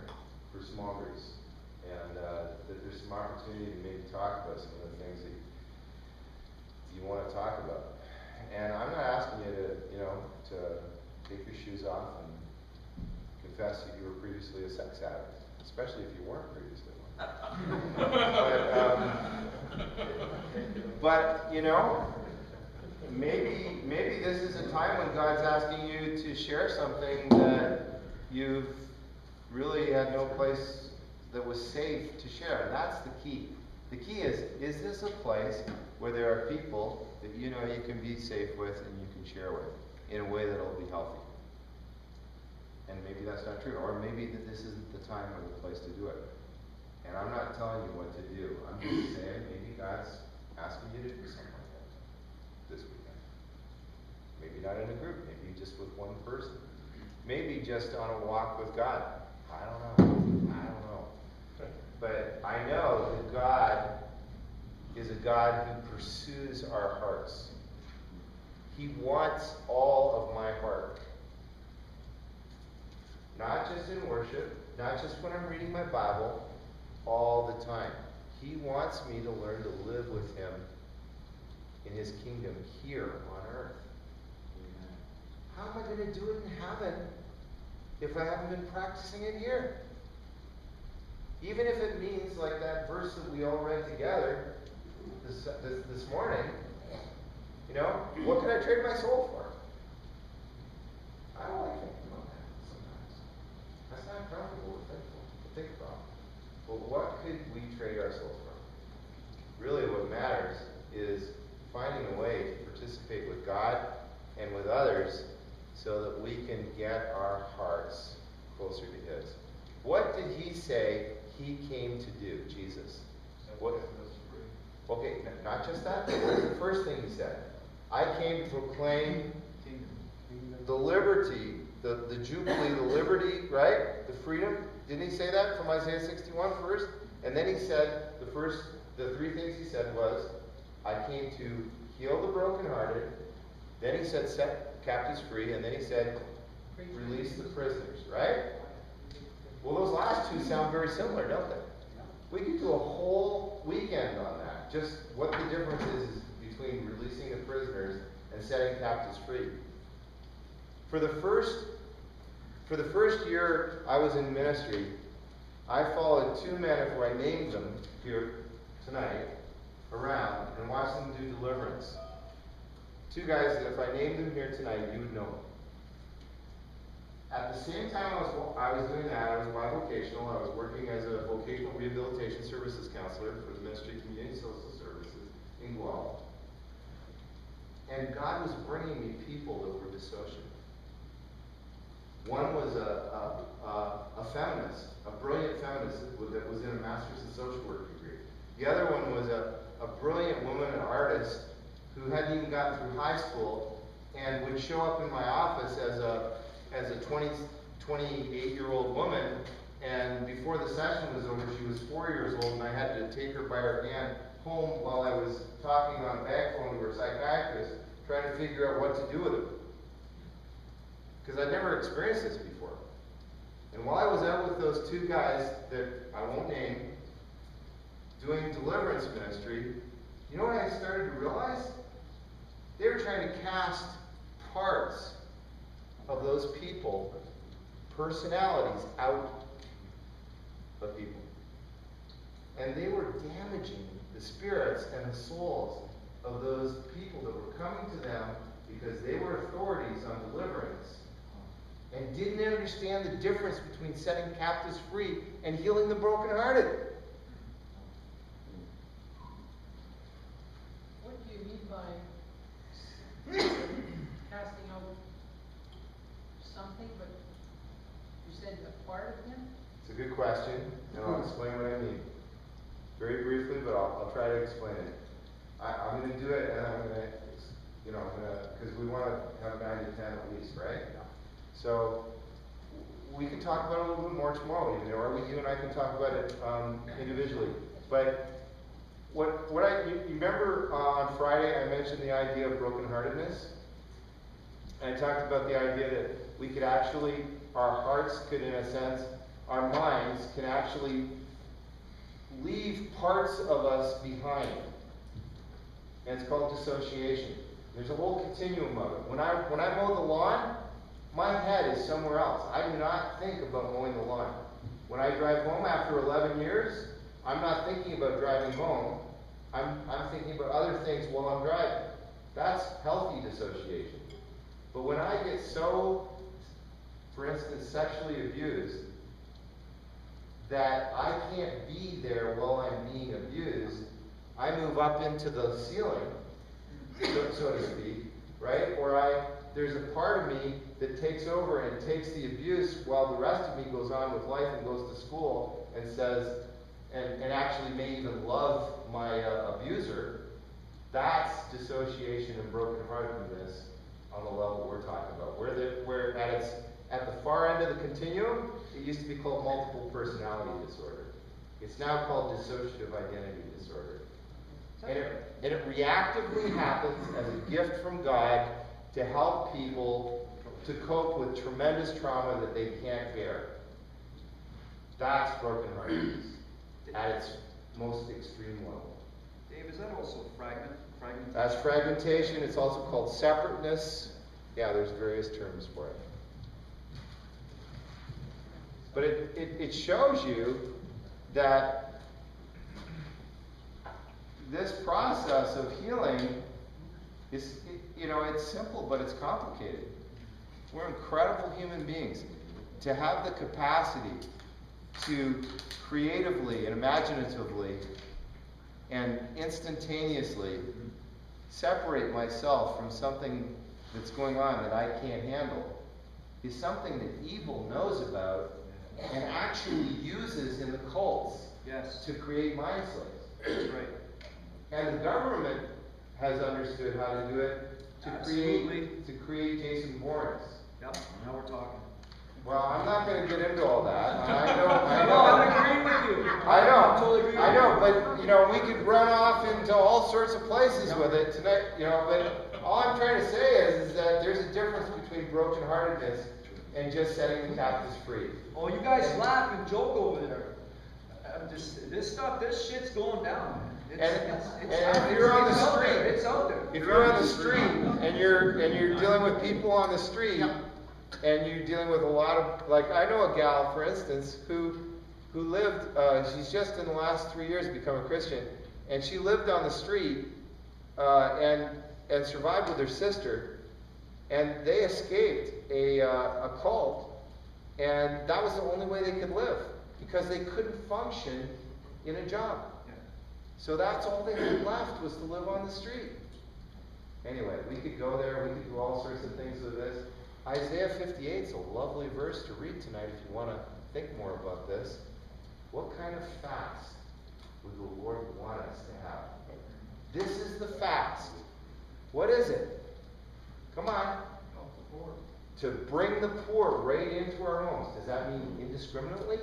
for small groups. And that there's some opportunity to maybe talk about some of the things that you want to talk about. And I'm not asking you to, you know, to take your shoes off and confess that you were previously a sex addict, especially if you weren't previously one. But you know, maybe this is a time when God's asking you to share something that you've really had no place that was safe to share. And that's the key. The key is this a place where there are people that you know you can be safe with and you can share with in a way that will be healthy? And maybe that's not true. Or maybe that this isn't the time or the place to do it. And I'm not telling you what to do. I'm just saying maybe God's asking you to do something like that this weekend. Maybe not in a group. Maybe just with one person. Maybe just on a walk with God. I don't know. But I know that God is a God who pursues our hearts. He wants all of my heart. Not just in worship, not just when I'm reading my Bible, all the time. He wants me to learn to live with Him in His kingdom here on earth. Amen. How am I going to do it in heaven if I haven't been practicing it here? Even if it means, like that verse that we all read together this morning, you know, what can I trade my soul for? I don't like thinking about that sometimes. That's not comfortable to think about. But what could we trade our soul for? Really what matters is finding a way to participate with God and with others so that we can get our hearts closer to His. What did He say He came to do, Jesus? What? Okay, not just that. What was the first thing He said? I came to proclaim the liberty, the jubilee, the liberty, right? The freedom. Didn't He say that from Isaiah 61 first? And then He said, the three things He said was, I came to heal the brokenhearted. Then He said, set captives free. And then He said, release the prisoners, right? Well, those last two sound very similar, don't they? We could do a whole weekend on that. Just what the difference is between releasing the prisoners and setting captives free. For the first year I was in ministry, I followed two men, who I named them here tonight, around and watched them do deliverance. Two guys that if I named them here tonight, you would know them. At the same time I was doing that, I was bivocational. I was working as a vocational rehabilitation services counselor for the Ministry of Community Social Services in Guelph. And God was bringing me people that were dissociative. One was a feminist, a brilliant feminist that was in a master's in social work degree. The other one was a brilliant woman, an artist, who hadn't even gotten through high school and would show up in my office as a 28-year-old woman, and before the session was over, she was 4 years old, and I had to take her by her hand home while I was talking on back phone to her psychiatrist, trying to figure out what to do with her. Because I'd never experienced this before. And while I was out with those two guys that I won't name, doing deliverance ministry, you know what I started to realize? They were trying to cast parts of those people, personalities, out of people. And they were damaging the spirits and the souls of those people that were coming to them because they were authorities on deliverance and didn't understand the difference between setting captives free and healing the brokenhearted. What do you mean by casting out something, but you said a part of him? It's a good question, and I'll explain what I mean. Very briefly, but I'll try to explain it. I'm going to do it, and I'm going to, because we want to have 9 to 10 at least, right? So, we can talk about it a little bit more tomorrow, even, or you and I can talk about it individually. But you remember on Friday I mentioned the idea of brokenheartedness? And I talked about the idea that we could actually, our hearts could, in a sense, our minds can actually leave parts of us behind. And it's called dissociation. There's a whole continuum of it. When I mow the lawn, my head is somewhere else. I do not think about mowing the lawn. When I drive home after 11 years, I'm not thinking about driving home. I'm thinking about other things while I'm driving. That's healthy dissociation. But when I get so, for instance, sexually abused, that I can't be there while I'm being abused, I move up into the ceiling, so to speak, right? Or there's a part of me that takes over and takes the abuse while the rest of me goes on with life and goes to school and says, and actually may even love my abuser. That's dissociation and brokenheartedness on the level we're talking about. Where at the far end of the continuum, it used to be called multiple personality disorder. It's now called dissociative identity disorder. And it reactively happens as a gift from God to help people to cope with tremendous trauma that they can't bear. That's brokenheartedness at its most extreme level. Dave, is that also fragmentation? That's fragmentation. It's also called separateness. Yeah, there's various terms for it. But it shows you that this process of healing is, it's simple, but it's complicated. We're incredible human beings. To have the capacity to creatively and imaginatively and instantaneously separate myself from something that's going on that I can't handle is something that evil knows about and actually uses in the cults to create mind slaves. That's right. And the government has understood how to do it to create Jason Bournes. Yep, now we're talking. Well, I'm not going to get into all that. I know. I'm agreeing with you. I know, but we could run off into all sorts of places with it tonight, but all I'm trying to say is that there's a difference between brokenheartedness and just setting the captives free. Oh, you guys laugh and joke over there. This shit's going down, man. And if you're on the street, it's out there. If you're on the street and you're dealing with people on the street, and you're dealing with a lot of, like, I know a gal, for instance, who lived, she's just in the last 3 years become a Christian, and she lived on the street and survived with her sister, and they escaped a cult And that was the only way they could live, because they couldn't function in a job. So that's all they had left, was to live on the street. Anyway, we could go there, we could do all sorts of things with this. Isaiah 58 is a lovely verse to read tonight if you want to think more about this. What kind of fast would the Lord want us to have? This is the fast. What is it? Come on. To bring the poor right into our homes. Does that mean indiscriminately?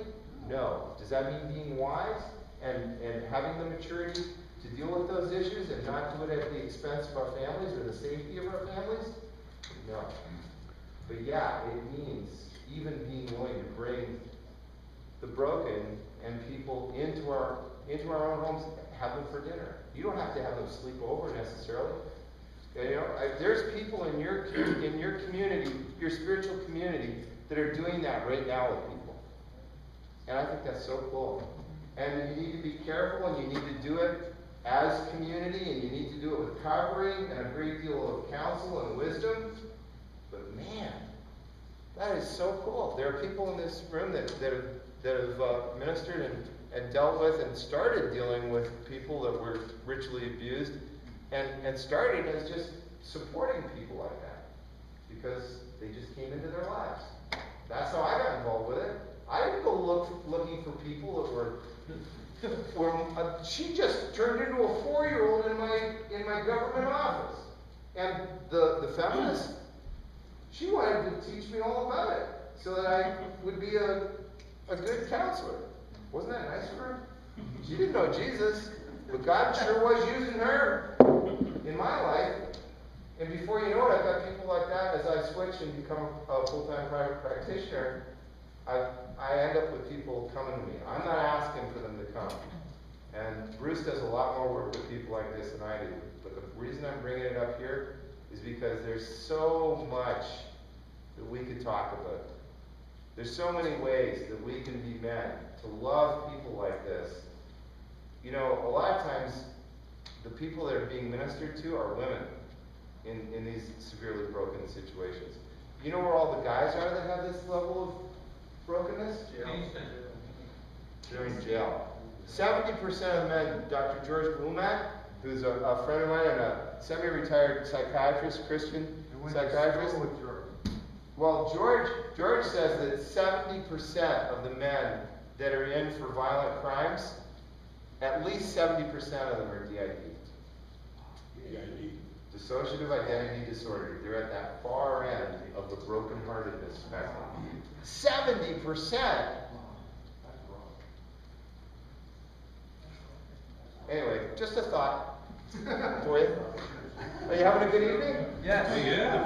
No. Does that mean being wise and having the maturity to deal with those issues and not do it at the expense of our families or the safety of our families? No. But yeah, it means even being willing to bring the broken and people into our own homes, have them for dinner. You don't have to have them sleep over necessarily. You know, there's people in your community, your spiritual community, that are doing that right now with people. And I think that's so cool. And you need to be careful, and you need to do it as community, and you need to do it with covering and a great deal of counsel and wisdom. But man, that is so cool. There are people in this room that have ministered and dealt with and started dealing with people that were ritually abused, and started as just supporting people like that because they just came into their lives. That's how I got involved with it. I didn't go looking for people that were she just turned into a 4-year-old in my government office. And the feminist, she wanted to teach me all about it so that I would be a good counselor. Wasn't that nice of her? She didn't know Jesus, but God sure was using her in my life. And before you know it, I've got people like that. As I switch and become a full-time private practitioner, I end up with people coming to me. I'm not asking for them to come. And Bruce does a lot more work with people like this than I do. But the reason I'm bringing it up here is because there's so much that we could talk about. There's so many ways that we can be men to love people like this. You know, a lot of times, the people that are being ministered to are women in these severely broken situations. You know where all the guys are that have this level of brokenness? Jail. They're in jail. 70% of the men, Dr. George Blumack, who's a friend of mine and a semi-retired psychiatrist, Christian psychiatrist. Well, George says that 70% of the men that are in for violent crimes, at least 70% of them are DID. Dissociative identity disorder. They're at that far end of the brokenheartedness spectrum. 70%! Anyway, just a thought for you. Are you having a good evening? Yes. Yeah.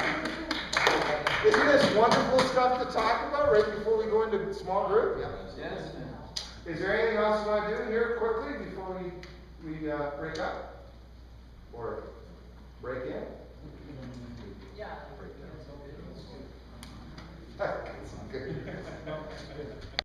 Isn't this wonderful stuff to talk about right before we go into small group? Yes. Is there anything else you want to do here quickly before we break up? Or break in? Yeah. That's good.